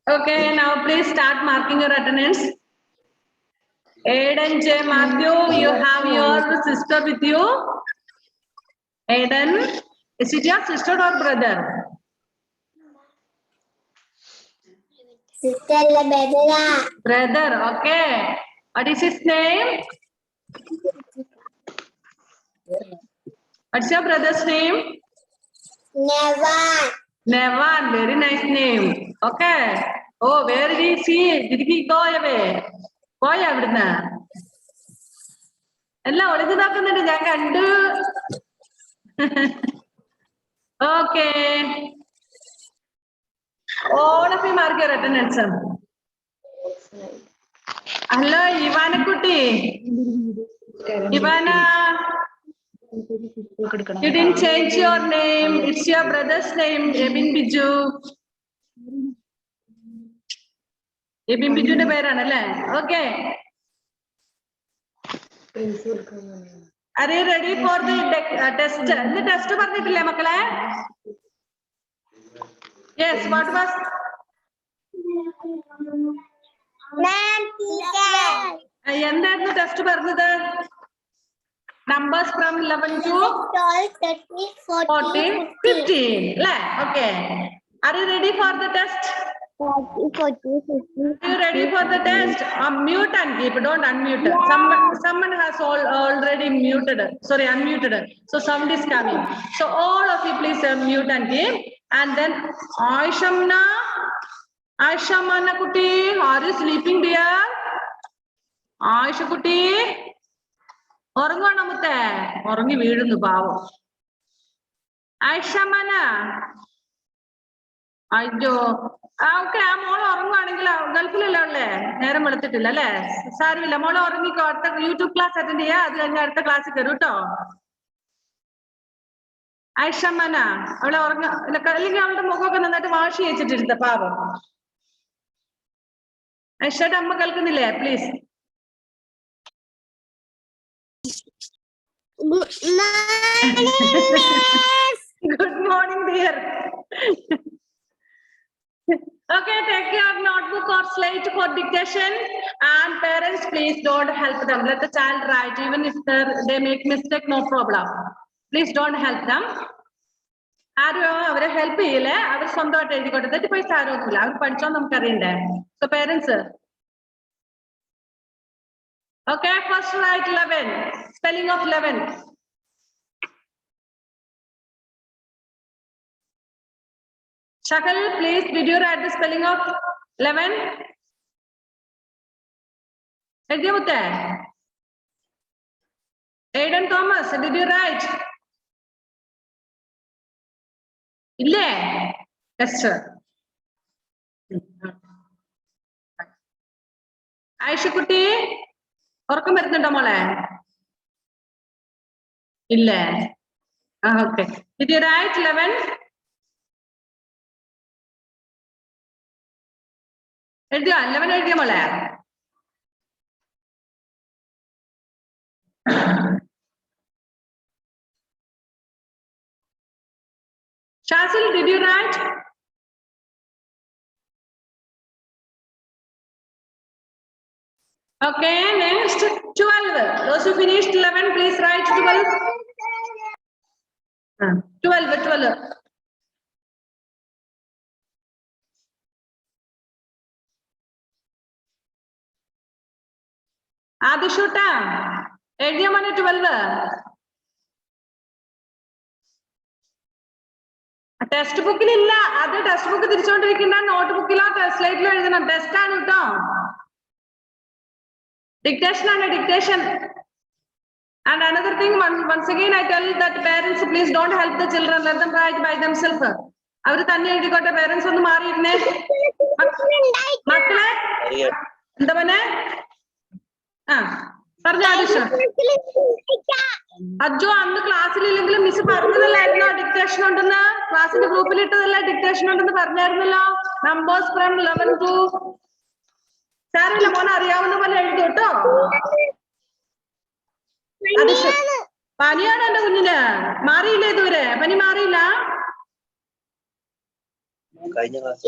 Okay, now please start marking your attendance. Aiden J. Matthew, you have your sister with you. Aiden, is it your sister or brother? Sister, brother. Brother, okay. What is his name? What's your brother's name? Nevan. Nevan, very nice name. Okay. Oh, where did he? Did he go away? Boy, Abdna. Ella, what is it? Okay. All of you mark your attendance. Hello, Ivana Kuti. Ivana. You didn't change your name. It's your brother's name, Ebin Biju. Ebin Biju ne peranale. Okay. Are you ready for the test? The test parnitille makkale? Yes, what was? Endaayirunnu test parnathu? Numbers from 11 to 12, 13, 14, 15. Okay. Are you ready for the test? 40, 50. Are you ready for the test? Mute and keep. Don't unmute. Someone has already muted. Sorry, unmuted. So sound is coming. So all of you please mute and keep. And then Aishamna Kuti, are you sleeping, dear? Aisha Kuti. Orangana mutte. Orangi veedunnu paavo. Aishamana. Ayyo. Okay, I'm all orangana Gulfilla ulle. Neram veluthitilla alle. Sarivilla. Mole orangikko adutha YouTube class attend cheya. Adu കഴിഞ്ഞ അടുത്ത ക്ലാസ്സിൽ വരൂ ട്ടോ. Aishamana. അവളെ ഉറങ്ങ അല്ലെങ്കിൽ അവളുടെ മുഖമൊക്കെ നന്നായിട്ട് വാഷ് ചെയ്യിച്ചിട്ടിരുന്ന പാവം. ഐഷയുടെ അമ്മ കേൾക്കുന്നില്ലേ? Please. Good morning, dear. Okay, take your notebook or slate for dictation. And parents, please don't help them. Let the child write. Even if they make mistake, no problem. Please don't help them. ആരും അവരെ help ചെയ്യില്ലേ? അവർ സ്വന്തമായിട്ട് എഴുതിക്കോട്ടെ. തെറ്റിപ്പോയി സാരമൊന്നുമില്ല. അവർ പഠിച്ചോ നമുക്കറിയണ്ടേ? So parents. Okay, first write 11. Spelling of 11. Shakal, please, did you write the spelling of 11? Aiden Thomas, did you write? Ille? Yes, sir. Aisha Kuti, orkam varunnundo mole? Ille. Okay. Did you write 11? എഴുതിയോ? 11 എഴുതിയോ മോളെ? Shazil, did you write? Okay, next 12. Those who finished 11, please write 12. 12. Adishuta, എഴുതിയോ മോനെ 12? Text ബുക്കിലില്ല. അത് text book തിരിച്ചുകൊണ്ടിരിക്കുന്ന not ബുക്കിലോ സ്ലൈറ്റിലോ എഴുതണം. Test ആണ് കേട്ടോ. Dictation and dictation. And another thing, once again I tell that parents, please don't help the children. Let them write by themselves. അവര് തന്നെ എഴുതിക്കോട്ടെ. Parents ഒന്ന് മാറിയിരുന്നേ. മക്കളെ എന്താ മോനെ? പറഞ്ഞോ ആദിഷ. അജോ, അന്ന് ക്ലാസ്സിലില്ലെങ്കിലും മിസ് പറഞ്ഞതല്ലായിരുന്നോ ഡിക്റ്റേഷൻ ഉണ്ടെന്ന്? ക്ലാസ്സിന്റെ ഗ്രൂപ്പിൽ ഇട്ടതല്ല ഡിക്റ്റേഷൻ ഉണ്ടെന്ന് പറഞ്ഞായിരുന്നല്ലോ. നമ്പേഴ്സ് ഫ്രം 11 to സാരമില്ല മോനെ, അറിയാവുന്ന പോലെ എഴുതു കേട്ടോ. പനിയാണ് എന്റെ കുഞ്ഞിന്. മാറിയില്ല ഇതുവരെ? പനി മാറിയില്ല?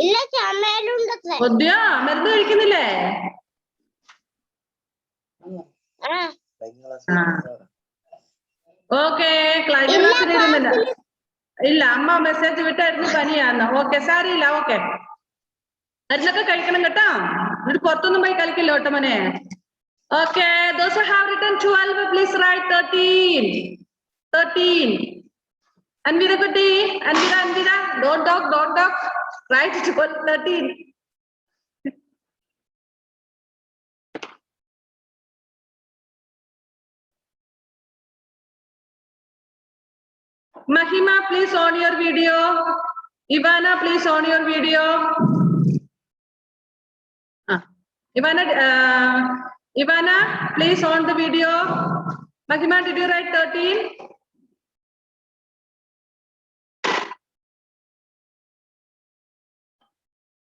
ഇല്ല ചുമയിലുണ്ട്. ബുദ്ധിയോ മരുന്ന് കഴിക്കുന്നില്ലേ? ഓക്കെ, ക്ലാസ്സിൽ ഇരുന്നില്ല. ഇല്ല, അമ്മ മെസ്സേജ് വിട്ടായിരുന്നു പനിയാന്ന്. ഓക്കെ, സാരിയില്ല. ഓക്കെ, മരുന്നൊക്കെ കഴിക്കണം കേട്ടോ. എന്നിട്ട് പുറത്തൊന്നും പോയി കളിക്കില്ല കേട്ടോ മോനെ. Okay, those who have written 12, please write 13. 13. Anvira Kutti, Anvira, don't talk. Write 12, 13. Mahima, please on your video. Ivana, please on your video. Ivana, please on the video. Mahima, did you write 13?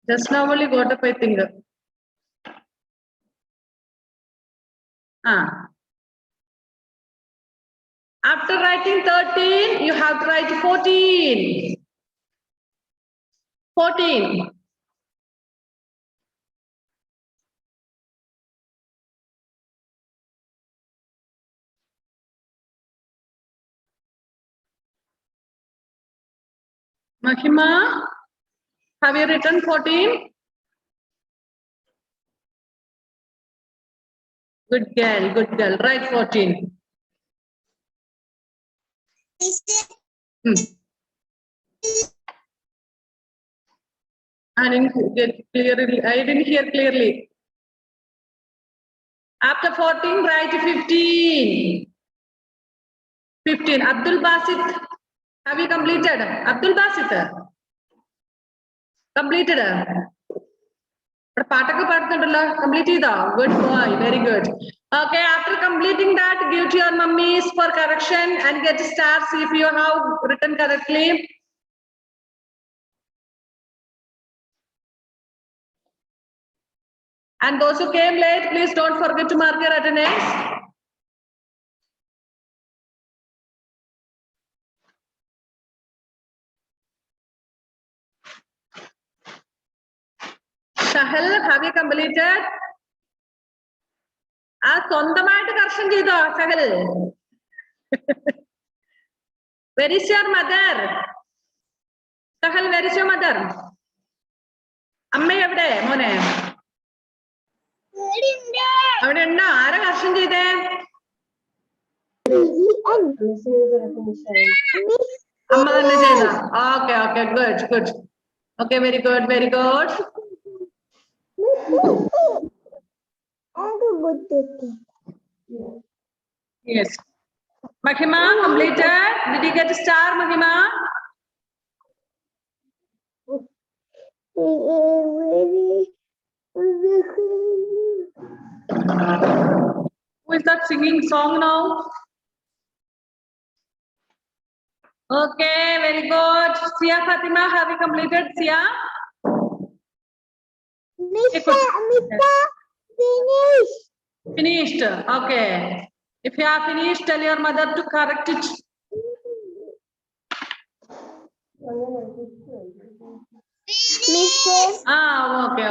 Just now only got up, I think. After writing 13, you have to write 14. 14. Mahima, have you written 14? Good girl. Write 14. I didn't hear clearly. After 14, write 15. 15. Abdul Basit, have you completed? Abdul Basit, completed. Complete. Good boy, very good. Okay, after completing that, give to your mummies for correction and get stars if you have written correctly. And those who came late, please don't forget to mark your attendance. Sahil, have you completed? സ്വന്തമായിട്ട് കർഷം ചെയ്തോ Sahal? Where is your mother? Sahal, where is your mother? അമ്മ എവിടെ മോനെ? അവിടെ ഉണ്ടോ? ആരാ കർഷം ചെയ്തേ? അമ്മ തന്നെ ചെയ്ത. Okay, good. Okay, very good. Yes. Mahima, completed. Did you get a star, Mahima? Who is that singing song now? Okay, very good. Sia Fatima, have you completed, Sia? Finished. Okay. If you have finished, tell your mother to correct it.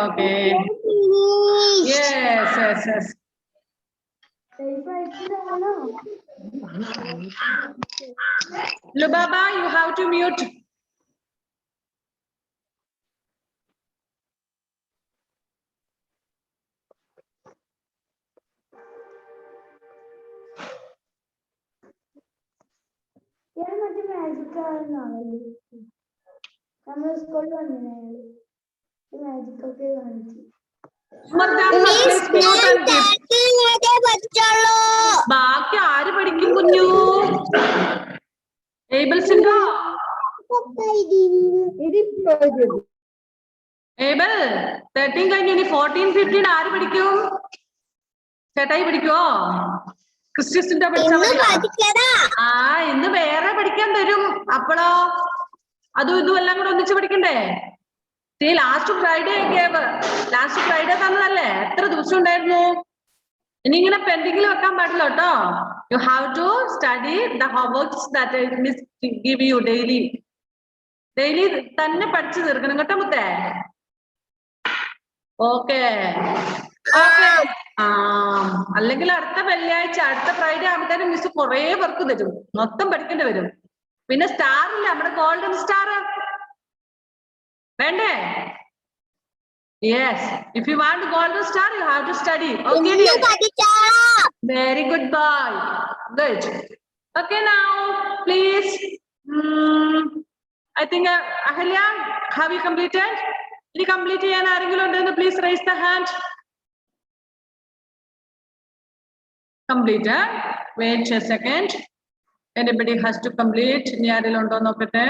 Okay. Yes. Lubaba, you have to mute. ബാക്കി ആര് പഠിക്കും കുഞ്ഞു? ഏബിൾസ് ഉണ്ടോ? Able 13 കഴിഞ്ഞ് ഇനി 14, 15 ആര് പഠിക്കും? ചേട്ടായി പഠിക്കുവോ? ക്രിസ്ത്യസിന്റെ ഇന്ന് വേറെ പഠിക്കാൻ തരും. അപ്പോഴോ അതും ഇതും എല്ലാം കൂടെ ഒന്നിച്ച് പഠിക്കണ്ടേ? ലാസ്റ്റ് ഫ്രൈഡേ തന്നതല്ലേ? എത്ര ദിവസം ഉണ്ടായിരുന്നു? ഇനി ഇങ്ങനെ പെൻഡിങ്ങിൽ വെക്കാൻ പാടില്ല കേട്ടോ. You have to study the homeworks that miss give you daily. Daily തന്നെ പഠിച്ചു തീർക്കണം കേട്ടോ മുത്തേ. Okay okay. ആ അല്ലെങ്കിൽ അടുത്ത വെള്ളിയാഴ്ച അടുത്ത ഫ്രൈഡേ ആകുമ്പോഴത്തേനും മിസ് കുറേ വർക്ക് തരും, മൊത്തം പഠിക്കേണ്ടി വരും. പിന്നെ സ്റ്റാർ ഇല്ല, നമ്മുടെ ഗോൾഡൻ സ്റ്റാർ വേണ്ടേ? Yes, if you want golden star you have to study. Okay very good boy, good. Okay now please, I think Ahalya, have you completed? ഇനി കംപ്ലീറ്റ് ചെയ്യാൻ ആരെങ്കിലും ഉണ്ടെന്ന് please raise the hand. Complete. Wait a second. Anybody has to complete. ഇനി ആരെങ്കിലും ഉണ്ടോ നോക്കട്ടെ.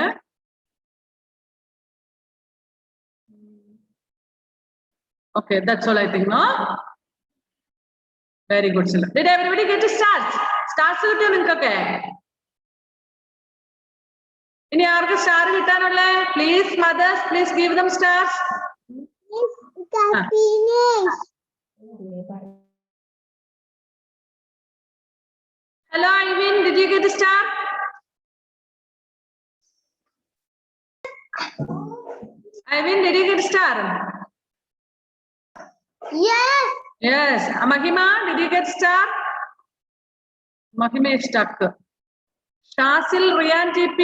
Okay, that's all I think, no? Very good, Sila. Did everybody get stars? Stars കിട്ടിയോ നിങ്ങൾക്കൊക്കെ? ഇനി ആർക്ക് സ്റ്റാർ കിട്ടാനുള്ള? Please mothers, please give them stars. Hello Ivan, did you get a star? Ivan, did you get a star? Yes. Yes. Mahima, did you get a star? Mahima is stuck. Shasil, Riyan, TP,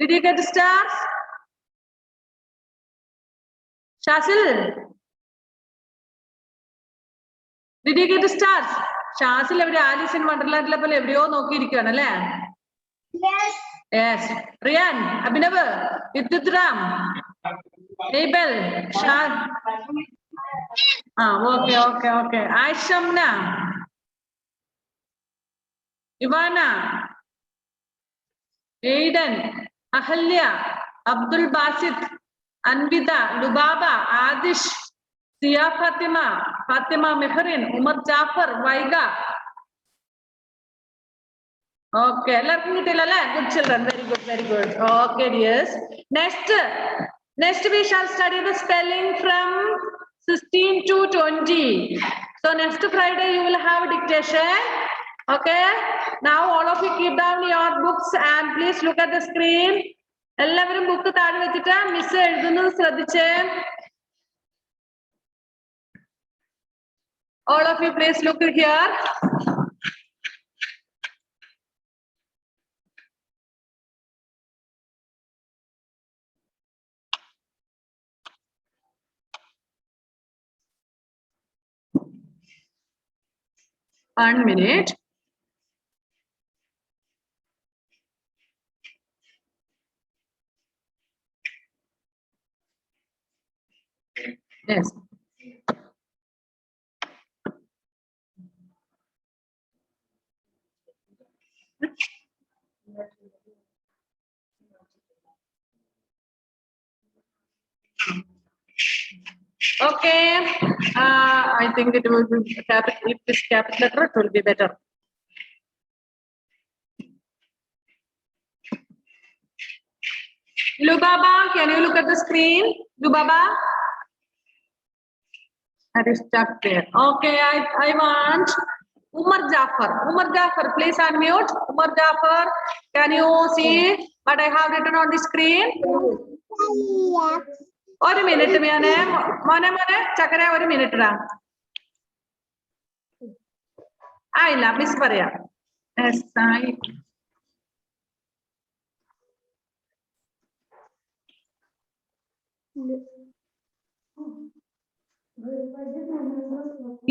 did you get a star? Shasil, did you get a star? Shasil, every Alice in Wonderland level, every one okay, Yes. yes. Riyan, Abhinav, Vidudram, Abel, Shah. Okay. Aishamna, Ivana, Aiden, Ahalya, Abdul Basit, Anvida, Lubaba, Adish, Sia Fatima Mehrin, Umar Jafar, Vaiga. Okay, good children, very good. Okay, dears. Next we shall study the spelling from 16 to 20. So next Friday you will have dictation. Okay. Now all of you keep down your books and please look at the screen. എല്ലാവരും book താഴെ വെച്ചിട്ട് miss എഴുതുന്നത് ശ്രദ്ധിച്ചേ. All of you please look here. One minute. Yes. Okay. I think it will be capital. If this capital letter, it will be better. Lubaba, can you look at the screen? Lubaba? That is stuck there. Okay, I want Umar Jafar. Umar Jafar, please unmute. Umar Jafar, can you see what I have written on the screen? One minute, Mone, Chakra, 1 minute. I love Miss Paria. Yes,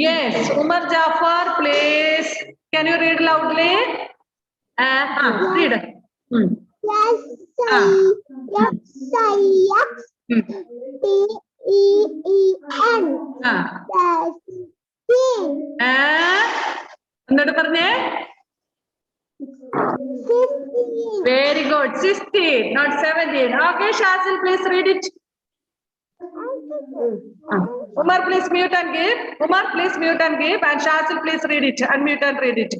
Yes, Umar Jafar, please. Can you read loudly? Read. T-E-E-N. എന്നിട്ട് പറഞ്ഞേ. Very good. 16, not 17. Okay, Shazil, please read it. Umar, please mute and give. Umar, please mute and give. And Shazil, please read it. Unmute and read it.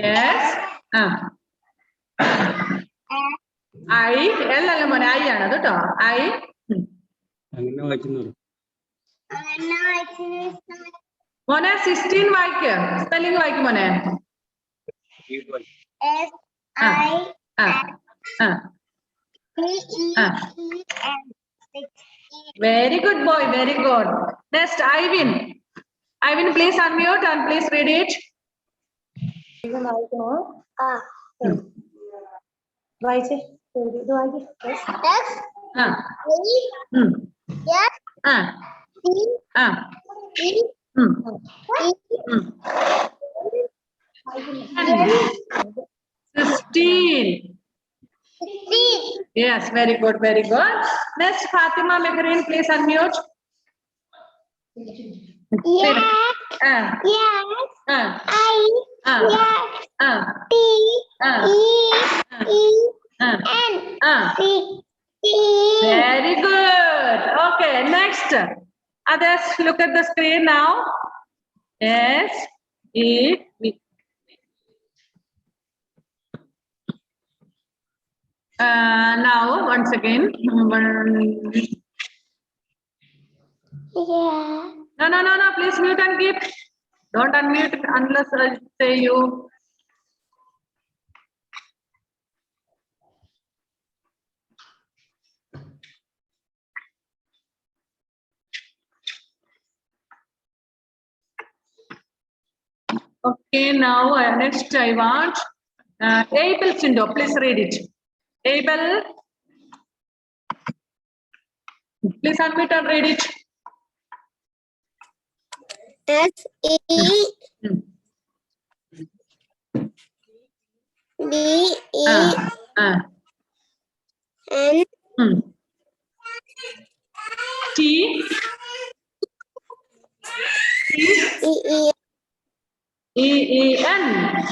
Yes. I. Ella mone I ആണ് കേട്ടോ. I. അങ്ങനെ വായിക്കുന്നു. മോനെ 16 വായിക്ക്. Spelling വായിക്കും മോനെ. S I P E N. Very good boy, very good. Next, Ivan. Ivan, please unmute and please read it. S Ah, I hmm, S ah, P ah, E hmm, E hmm. N 16. 16. Yes, very good, very good. Next, Fatima Mehreen, please unmute. Yes. Ah, Yes. ah, I ah, S ah, P ah, E ah, N ah. 16. Very good. Okay, next. Others, look at the screen now. Yes. Now, once again. Yeah. No. Please mute and keep. Don't unmute unless I say you. Okay, now next I want Abel Chindo. Please read it. Abel, please unmute and read it. S E Hmm. B E Ah. N Hmm. T. E E-E-N.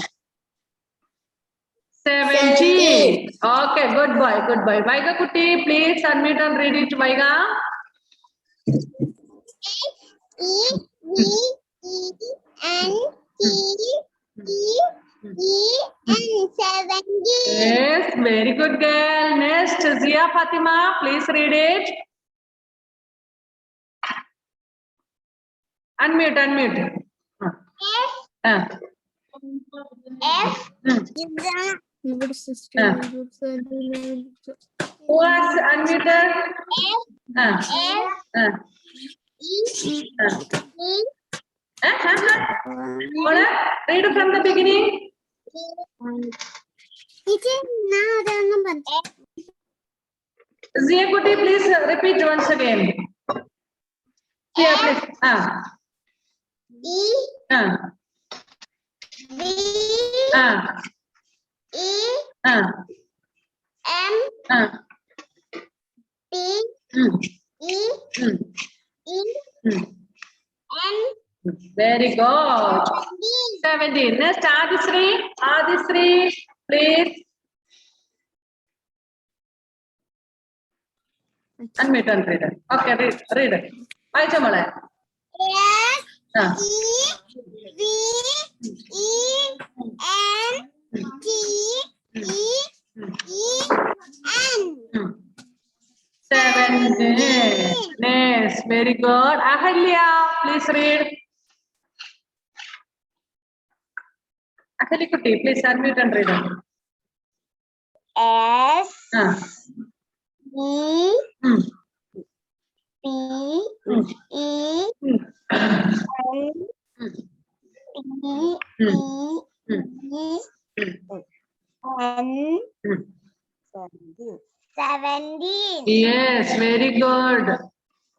17. Okay, good boy, good boy. Vaiga Kutti, please unmute and read it, Vaiga. E N T E N 17. Yes, very good girl. Next, Zia Fatima, please read it. Unmute. Ah. F Hmm. F Ah. Who has unmuted? Ah. Ah. E Ola, read from the beginning. Zia Kutti, please repeat once again. Zia, please. Ah. E Ah. B Ah. E Ah. M Ah. P Hmm. E Hmm. E Hmm. N Very good. 17. Next, Adisri. Adisri, please. Unmute and read it. Okay, read it. Vaichamala. S Ah. E V E N T E N 17. Yes, very good. Ahalya, please read. Ahalya Kutti, please unmute and read it. S Ah. E Hmm. P Hmm. E Hmm. N Hmm. P Hmm. E N Hmm. 17. Yes, very good.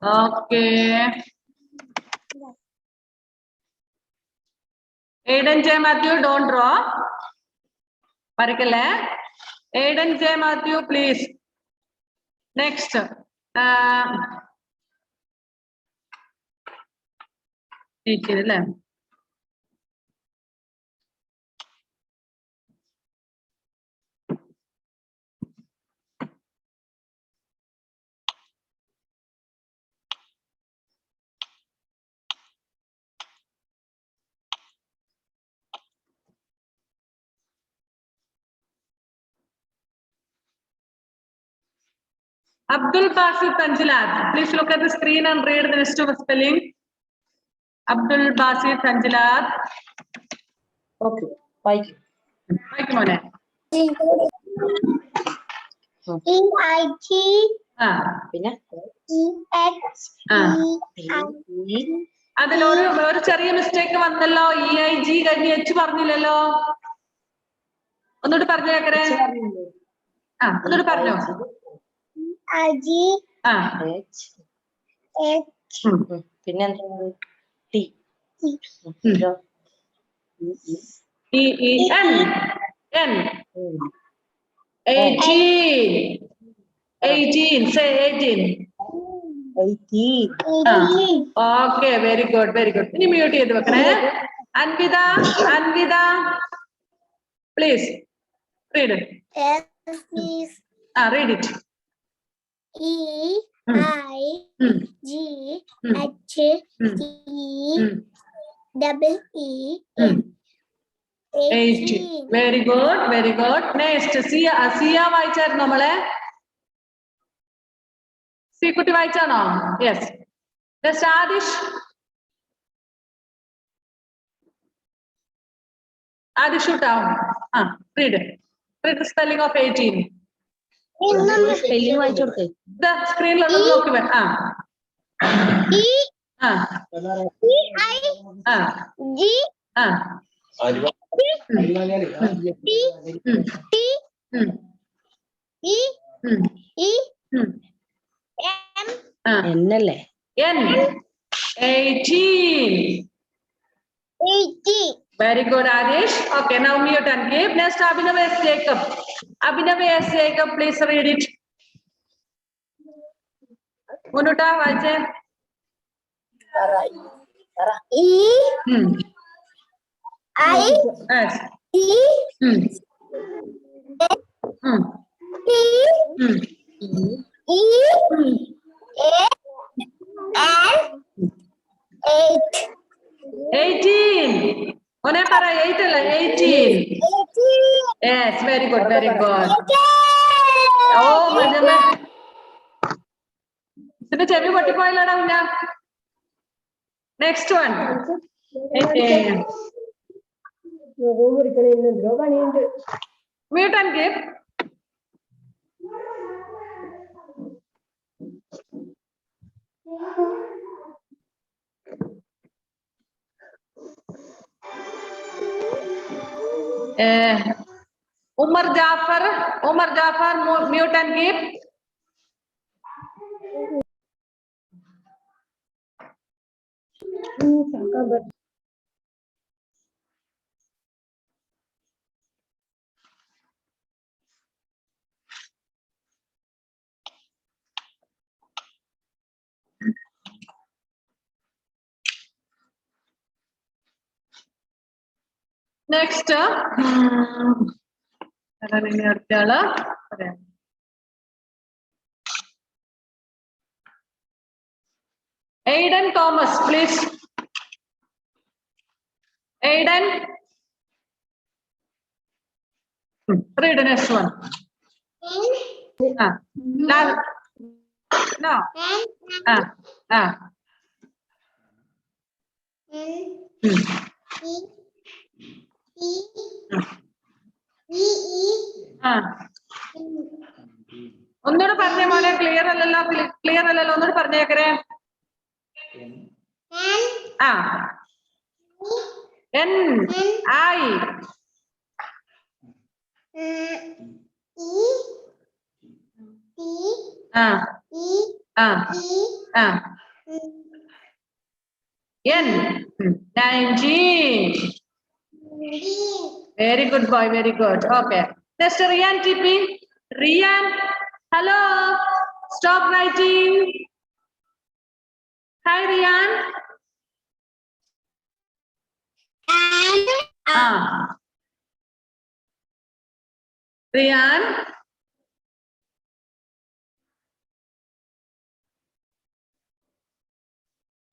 Okay. Aiden J. Matthew, don't draw. Parikale. Aiden J. Matthew, please. Next. Teacher, Abdul Basit Tanjilat. Please look at the screen and read the rest of the spelling. Abdul Basit Tanjilat. Okay, bye. വായിക്ക് മോനെ. EIT ആ പിന്നെ EX ആ ഈ അതിലൊരു ചെറിയ mistake വന്നല്ലോ. EIG കഴിഞ്ഞ് H പറഞ്ഞില്ലല്ലോ. ഒന്നുകൂടി പറഞ്ഞു കേക്കറേ. ആ ഒന്നുകൂടി പറഞ്ഞോ. IG ആ H H പിന്നെ എന്താണ് T EEN N 18 say 18. Okay very good very good. ഇനി മ്യൂട്ട് ചെയ്ത് വെക്കണേ. Anvitha Anvitha please read. S is read it. EIG H EEE 18. Very good very good. Next Siya. Siya വായിച്ചായിരുന്നു നമ്മളെ. സി കുട്ടി വായിച്ചാണോ? യെസ്. നെക്സ്റ്റ് ആദിഷ്. ആദിഷ് ട്ടാവും. Read the spelling of 18. Spelling വായിച്ചു കൊടുക്കേ. സ്ക്രീനിലുള്ളത് നോക്കി വേ. എന്നല്ലേ N 18. Very good, Adish. Okay, now mute and give. Next, Abhinav S. Jacob. Abhinav S. Jacob, please read it. Munuta, vache. E I Yes. T E L 18. One para 8 alla 18. Yes, very good, very good. Oh, Majama. Sinu chevi potti poyallada unna. Next one. Mute and give. Umar Jafar, mute and give. Next, Aiden Thomas, please. Aiden. Read the next one. No. ഒന്നുകൂടെ പറഞ്ഞേ മോനെ. Clear അല്ലല്ലോ ഒന്നുകൂടെ പറഞ്ഞേക്കരേ. N I N 19. Very good boy, very good. Okay. Next, Rian TP. Rian, hello. Stop writing. Hi, Rian. Rian.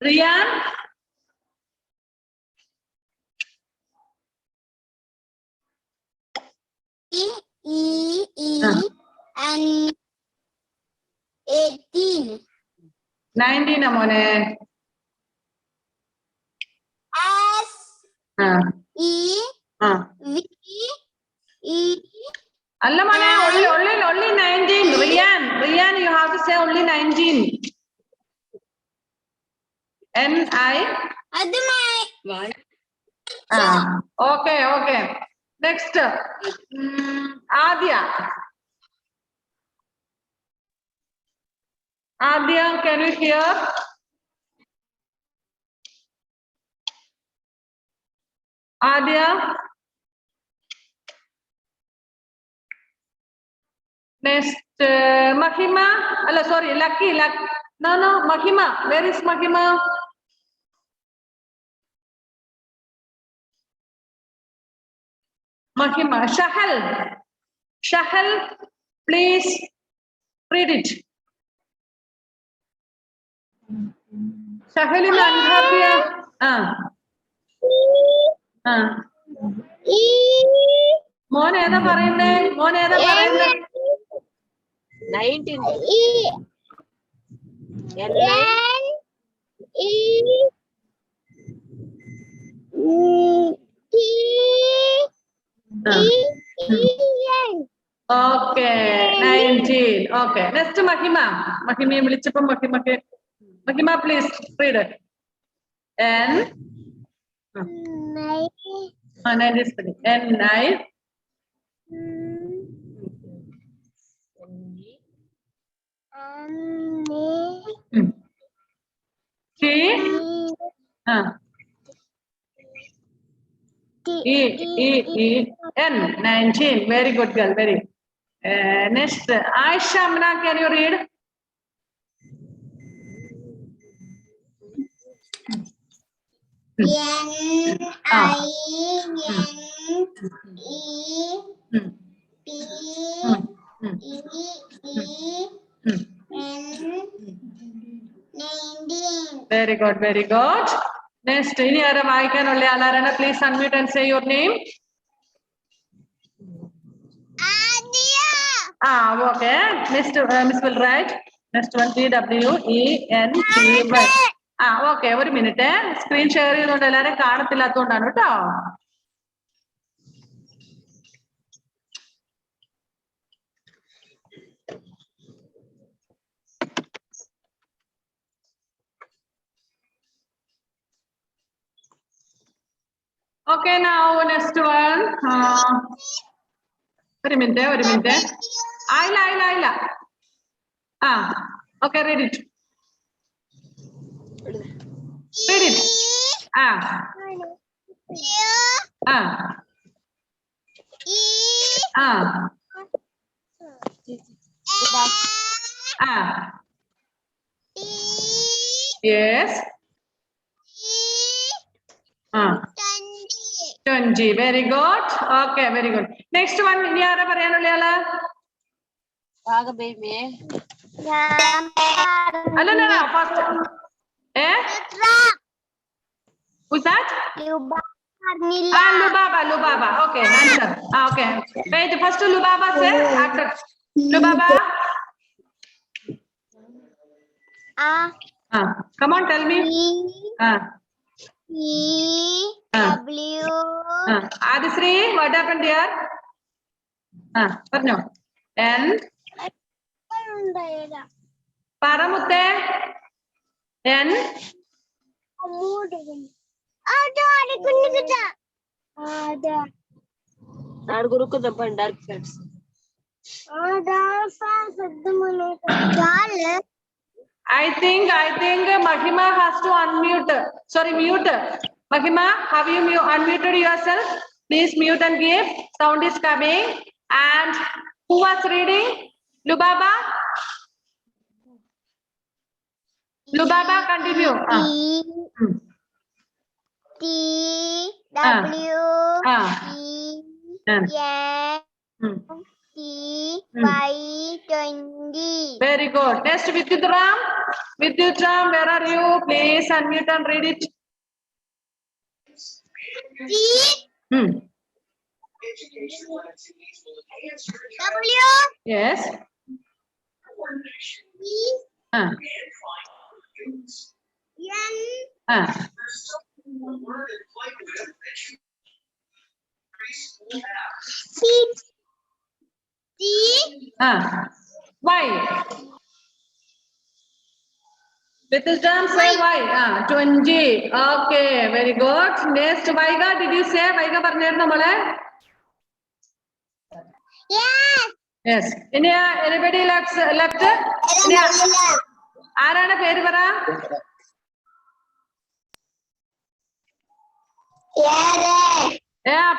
Rian. and 18. 19 amone. S E V Alla mane, only 19. Riyan, you have to say only 19. N-I. Okay. Next. Adya, can you hear? Adya. Next, Mahima. Sorry, Lucky. No, Mahima. Where is Mahima? Mahima. Shahal, please read it. Shahal in Anthapia. മോൻ ഏതാ പറയുന്നേ? 19. Okay, 19. Okay, next Mahima. Mahima വിളിച്ചപ്പോൾ Mahima, please read it. N is N-I. T. E-N. 19. Very good girl. Very. Next, Aisha Amna, can you read? Very good. Next, ini ada വായിക്കാൻ ഉള്ള ആളാരാണ്? Please unmute and say your name. Okay. Next, Miss will write. Next one, TWENTY. Okay. ഒരു minute. Screen share ചെയ്തുകൊണ്ട് എല്ലാവരും കാണത്തില്ലാത്തതുകൊണ്ടാണ് കേട്ടോ. Okay, now next one. ഒരു minute. Ayla. Okay, read it. Yes. 20. Very good. Okay, very good. Next one, ഇനി ആരാ പറയാനുള്ള ആള്? അല്ല, first. Who's that? Lubaba. Okay, answer. Okay. Wait, first Lubaba say. After Lubaba. Come on, tell me. Adisri, what happened here? Parno. N. Paramutte. N. I think Mahima has to unmute. Sorry, mute. Mahima, have you unmuted yourself? Please mute and give. Sound is coming. And who was reading? Lubaba? Lubaba, continue. Very good. Next, Vidyutram. Vidyutram, where are you? Please unmute and read it. Yes. Why? With the term say why? 20. Okay, very good. Next, Vaiga, did you say? Vaiga പറഞ്ഞിരുന്നോ മോളെ? Yes. Anybody left? ആരാണ് പേര് പറ?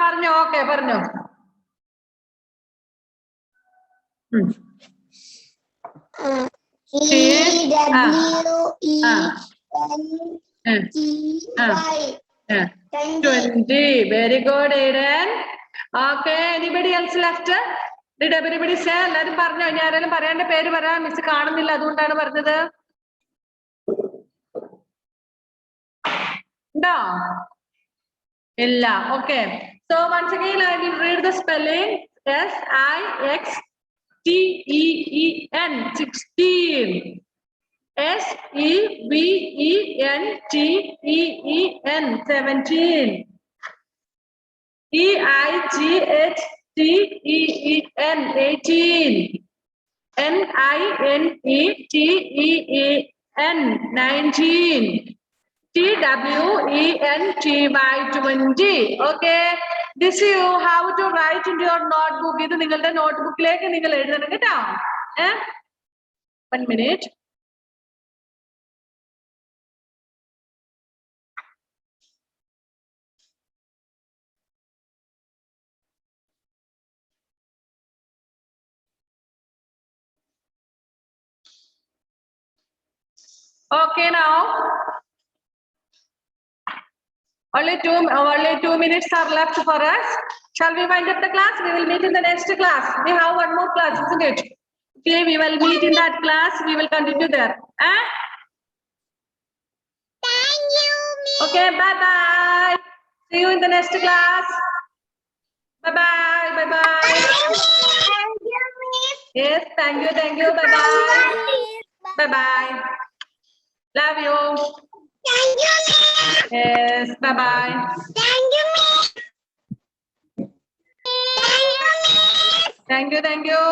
പറഞ്ഞോ. Okay പറഞ്ഞോ. Very good, Aiden. Okay, anybody else left? Did everybody say? എല്ലാരും പറഞ്ഞോ. ഇനി ആരെങ്കിലും പറയേണ്ട പേര് പറ. മിസ് കാണുന്നില്ല, അതുകൊണ്ടാണ് പറഞ്ഞത്. ഉണ്ടോ? ഇല്ല. Okay. So once again I will read the spelling. SIXTEEN 16. SEVENTEEN 17. EIGHTEEN 18. NINETEEN 19. TWENTY 20. Okay. This you have to write in your notebook. ഇത് നിങ്ങളുടെ നോട്ട്ബുക്കിലേക്ക് നിങ്ങൾ എഴുതണം കേട്ടോ. 1 minute. Okay, now only two minutes are left for us. Shall we wind up the class? We will meet in the next class. We have one more class, isn't it? Okay, we will meet in that class. We will continue there. Thank you, Miss. Okay, bye bye. See you in the next class. Bye bye. Bye bye. Thank you, Miss. Yes, thank you. Bye bye. Bye bye. Love you. Thank you, Miss. Yes, bye bye. Thank you, Miss. Thank you, Miss. Thank you.